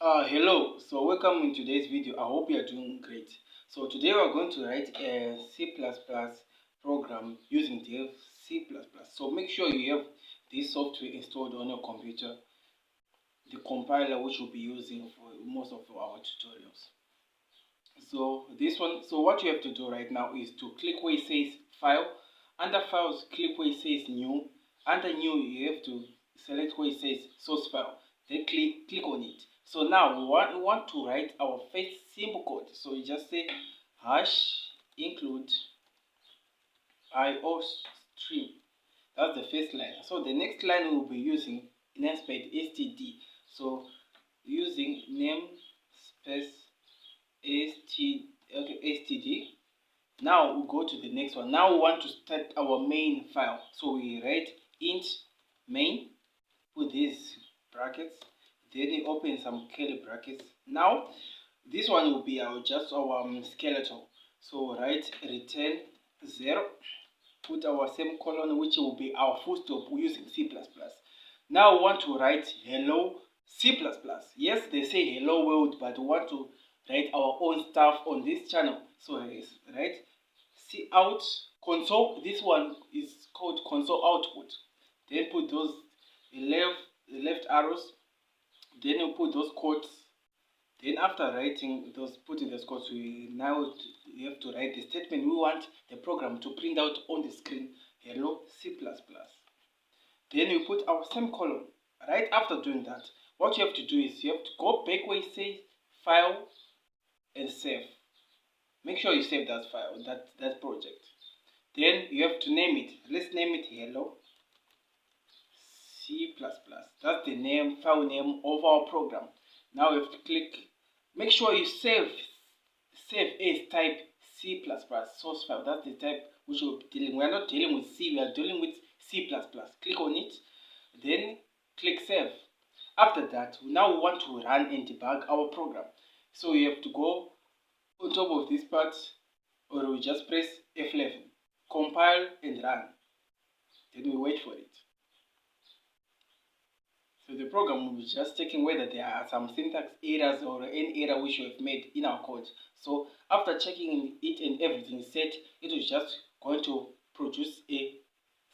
Hello, so welcome in today's video. I hope you are doing great. So today we are going to write a C++ program using Dev C++. So make sure you have this software installed on your computer, the compiler which we'll be using for most of our tutorials. So what you have to do right now is to click where it says File. Under Files, click where it says New. Under New, you have to select where it says Source File. Then click on it. So now we want to write our first simple code. So you just say #include IO string. That's the first line. So the next line we will be using namespace std. So using namespace std. Now we go to the next one. Now we want to start our main file. So we write int main with these brackets. Then we open some curly brackets. Now this one will be our skeleton. So write return 0. Put our semicolon, which will be our full stop using C++. Now we want to write hello C++. Yes, they say hello world, but we want to write our own stuff on this channel. So right, cout console. This one is called console output. Then put those left arrows. Then you put those quotes. Then after putting those quotes, we have to write the statement we want the program to print out on the screen. Hello C++. Then you put our semicolon. Right after doing that, what you have to do is you have to go back where it says File and Save. Make sure you save that file, that project. Then you have to name it. Let's name it Hello C++. That's the file name of our program. Now you have to click. Make sure you save as type C++ source file. That's the type which we'll be dealing. We are not dealing with C. We are dealing with C++. Click on it. Then click Save. After that, now we want to run and debug our program. So you have to go on top of this part, or we just press F11, compile and run. Then we wait for it. So the program will be just checking whether there are some syntax errors or any error which we have made in our code. So after checking it and everything is set, it is just going to produce a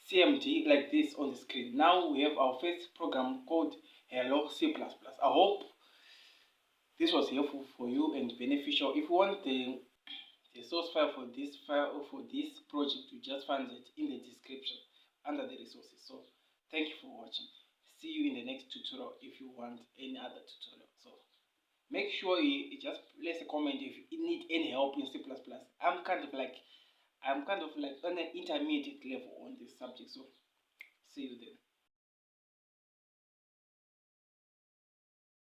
CMD like this on the screen. Now we have our first program called Hello C++. I hope this was helpful for you and beneficial. If you want the source file for this project, you just find it in the description under the resources. So thank you for watching. See you in the next tutorial if you want any other tutorial. So make sure you just place a comment if you need any help in C++. I'm kind of like on an intermediate level on this subject. So see you then.